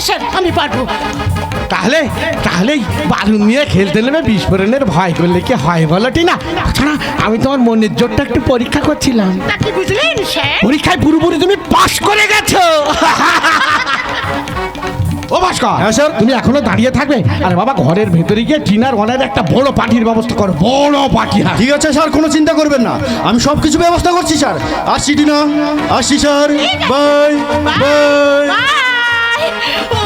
হ্যাঁ স্যার আমি পারবো। তাহলে তাহলে বালুন নিয়ে খেলতে নেবে বিস্ফোরণের ভয় করলে কি হয় বলো টিনা? তাছাড়া আমি তোমার মনের জোরটা একটু পরীক্ষা করছিলাম। তা কি বুঝলেন স্যার? পরীক্ষায় পুরোপুরি তুমি পাস করে গেছো। ও ভাস্কর, হ্যাঁ স্যার। তুমি এখনো দাঁড়িয়ে থাকবে? আরে বাবা ঘরের ভেতরে গিয়ে টিনার অনেক একটা বড় পার্টির ব্যবস্থা করো, বড় পার্টি। হ্যাঁ ঠিক আছে স্যার, কোনো চিন্তা করবেন না, আমি সব কিছু ব্যবস্থা করছি স্যার। আসছি টিনা, আসছি স্যার, বাই বাই। বাই। ও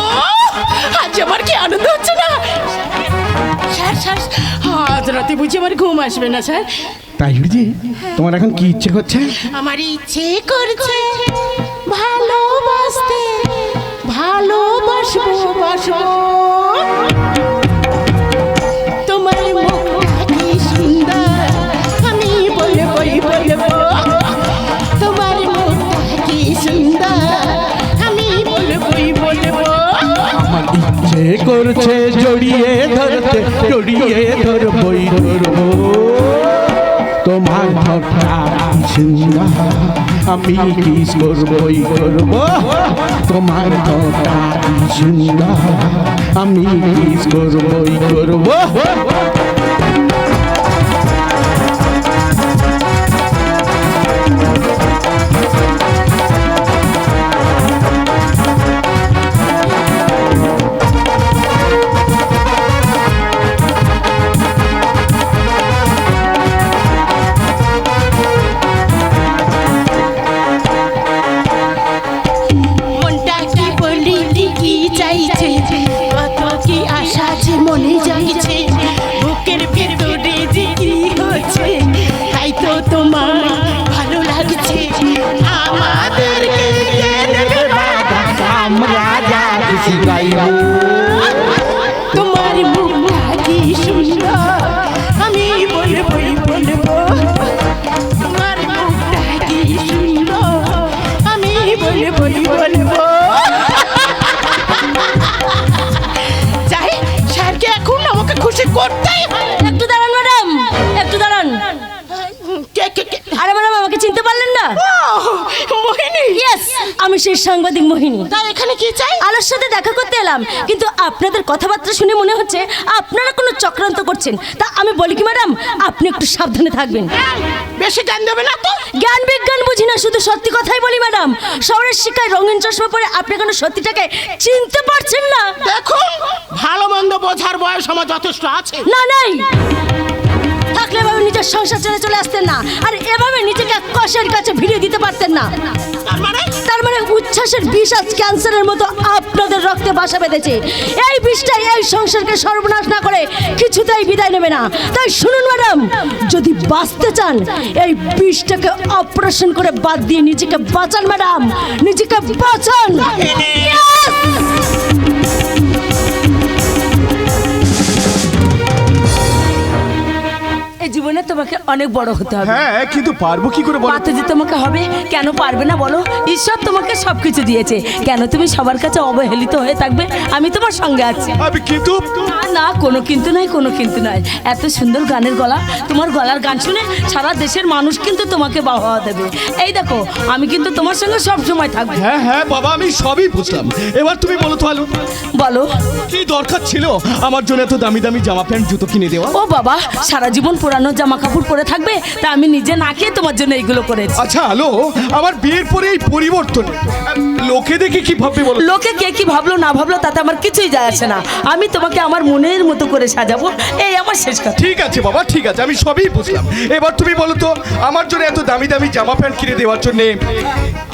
আজ আমার কি আনন্দ হচ্ছে না স্যার। স্যার আজ রাতে বুঝি আমার ঘুম আসবে না স্যার। তাই বুঝি? তোমার এখন কি ইচ্ছে করছে? আমার ইচ্ছে করছে ভালোবাসতে, ভালোবাসবো বাসবো। তোমার মুখটা কি সুন্দর আমি বলবই বলবো। তোমার মুখটা কি সুন্দর আমি বলবই বলবো। আমার ইচ্ছে করছে জড়িয়ে ধরতে, জড়িয়ে ধরবই ধরবো। তোমার ঠোঁটটা সুন্দর আমি কিস করবই করবো। তোমার ঠোঁটটা সুন্দর আমি কিস করবই করবো। মনটা কি বলি কি চাইছে, কত কি আশা যে মনে যাইছে, বুকের ভেতরে যে কি হচ্ছে তাই তো তোমার ভালো লাগছে। আমাদেরকে কে দেবে বাধা, আমরা যা খুশি গাইবো। তোমার মুখটা কি সুন্দর আমি বলবই বলবো। তোমার মুখটা কি সুন্দর আমি বলবই বলবো। যাই স্যারকে এখন আমাকে খুশি করতেই হয়। একটু দাঁড়ান ম্যাডাম, একটু দাঁড়ান। কে কে কে? আরে ম্যাডাম আমাকে চিনতে পারলেন না? মোহিনী। ইয়েস, আমি সেই সাংবাদিক মোহিনী। তা এখানে কি চাই? আলোর সাথে দেখা করতে এলাম, কিন্তু আপনাদের কথাবার্তা শুনে মনে হচ্ছে আপনারা কোনো চক্রান্ত করছেন। তা আমি বলি কি ম্যাডাম, আপনি একটু সাবধানে থাকবেন। বেশি জ্ঞান দেবে না তো? জ্ঞান বিজ্ঞান বুঝি না, শুধু সত্যি কথাই বলি ম্যাডাম। শহরের শিক্ষায় রঙিন চশমা পরে আপনি কোনো সত্যিটাকে চিনতে পারছেন না। দেখুন ভালো মন্দ বোঝার বয়স আমার যথেষ্ট আছে। না নাই, থাকলে এভাবে নিজের সংসার ছেড়ে চলে আসতেন না, আর এভাবে নিজেকে কষের কাছে ভিড়িয়ে দিতে পারতেন না। তার মানে উচ্ছ্বাসের বিষ আজ ক্যান্সারের মতো আপনাদের রক্তে বাসা বেঁধেছে। এই বিষটাই এই সংসারকে সর্বনাশ না করে কিছুতেই বিদায় নেবে না। তাই শুনুন ম্যাডাম, যদি বাঁচতে চান এই বিষটাকে অপারেশন করে বাদ দিয়ে নিজেকে বাঁচান ম্যাডাম, নিজেকে বাঁচান। Yes! এই জীবনে তোমাকে অনেক বড় হতে হবে। হ্যাঁ কিন্তু পারবো কি করে বলো? পাতে যে তোমাকে হবে, কেন পারবে না বলো? ঈশ্বর তোমাকে সবকিছু দিয়েছে, কেন তুমি সবার কাছে অবহেলিত হয়ে থাকবে? আমি তোমার সঙ্গে আছি। আমি কিন্তু না না, কোনো কিন্তু নাই, কোনো কিন্তু নাই। এত সুন্দর গানের গলা, তোমার গলার গান শুনে সারা দেশের মানুষ কিন্তু তোমাকে বাহবা দেবে। এই দেখো, আমি কিন্তু তোমার সঙ্গে সব সময় থাকবো। হ্যাঁ হ্যাঁ বাবা, আমি সবই বুঝলাম। এবার তুমি বলো তো আলো, বলো। কি দরকার ছিল আমার জন্য এত দামি দামি জামা প্যান্ট জুতো কিনে দেওয়া? ও বাবা, সারা জীবন পুরানো জামা কাপড় পরে থাকবে, তা আমি নিজে না খেয়ে তোমার জন্য এইগুলো করেছি। আচ্ছা আলো, আমার বিয়ের পরে এই পরিবর্তন লোকে দেখে কি ভাববে বলো? লোকে কে কি ভাবলো না ভাবলো তাতে আমার কিছুই যায় আসে না। আমি তোমাকে আমার মনের মতো করে সাজাবো, এই আমার শেষ কথা। ঠিক আছে বাবা, ঠিক আছে, আমি সবই বুঝলাম। এবার তুমি বলো তো, আমার জন্য এত দামি দামি জামা প্যান্ট কিনে দেওয়ার জন্য,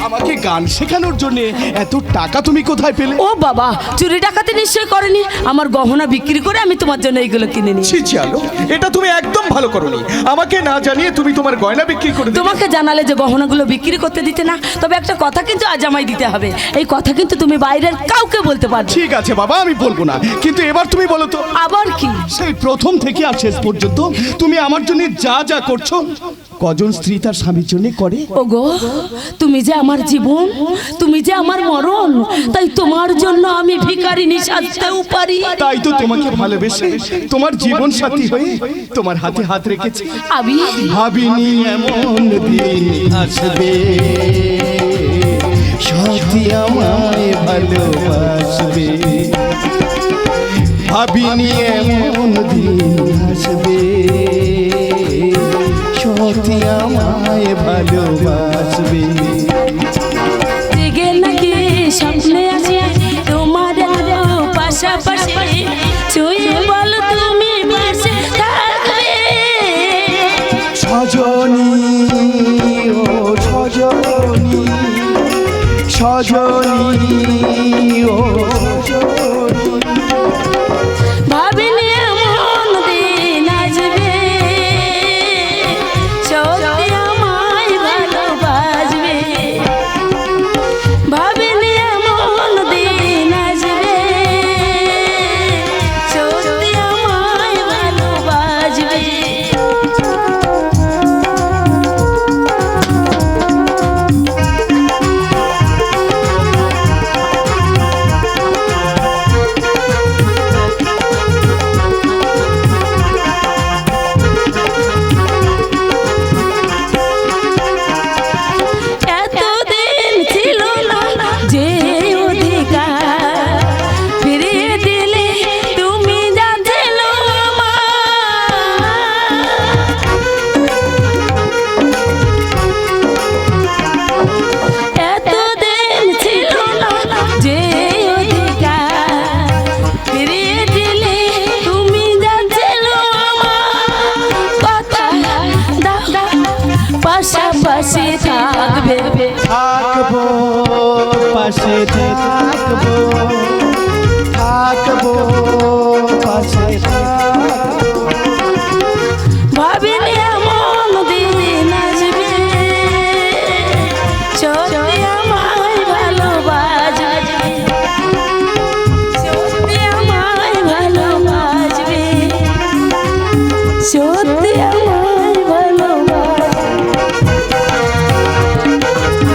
আমাকে গান শেখানোর জন্য এত টাকা তুমি কোথায় পেলে? ও বাবা, চুরি ডাকাতি নিশ্চয় করেনি, আমার গহনা বিক্রি করে আমি তোমার জন্য এইগুলো কিনে নিই। ছি ছি আলো, এটা তুমি একদম ভালো করোনি। আমাকে না জানিয়ে তুমি তোমার গয়না বিক্রি করে দিলে। তোমাকে জানালে যে গহনাগুলো বিক্রি করতে দিতে না, তবে একটা কথা কিন্তু আজ আমায় দিতে হবে। এই কথা কিন্তু তুমি বাইরের কাউকে বলতে পারবে। ঠিক আছে বাবা, আমি বলবো না, কিন্তু এবার তুমি বলো তো, আবার কি? সেই প্রথম থেকে আর শেষ পর্যন্ত তুমি আমার জন্য যা যা করছো, কজন স্ত্রী তার স্বামীর জন্য করে? ওগো, তুমি যে আমার জীবন, তুমি যে আমার মরণ, তাই তোমার জন্য আমি ভিখারিনী সাজতেও পারি। তাই তো তোমাকে ভালোবেসে তোমার জীবন সাথী হয়ে তোমার হাতে হাত রেখেছি। আমি ভাবিনি এমন দিন আসবে, সত্যি আমায় ভালোবাসবে, ভাবিনি এমন দিন আসবে, সত্যি আমায় ভালোবাসবে। জেগে নাকি স্বপ্নে আসি তোমার পাশাপাশি, ছুঁয়ে বলো তুমি পাশে থাকবে। সজনী ও সজনী, সজনী ও সজনী, ভাবিনি এমন দিন আসবে, সত্যি আমায় ভালোবাসবে। ভাবিনি এমন দিন আসবে, সত্যি আমায় ভালোবাসবে। এতদিন ছিল না যে অধিকার, ফিরিয়ে দিলে তুমি যা ছিল আমার। এতদিন ছিল না যে অধিকার, ফিরিয়ে দিলে তুমি যা ছিল আমার। কথা দাও পাশাপাশি থাকবে, থাকবো পাশে থাকবো, থাকবো পাশে থাকবো।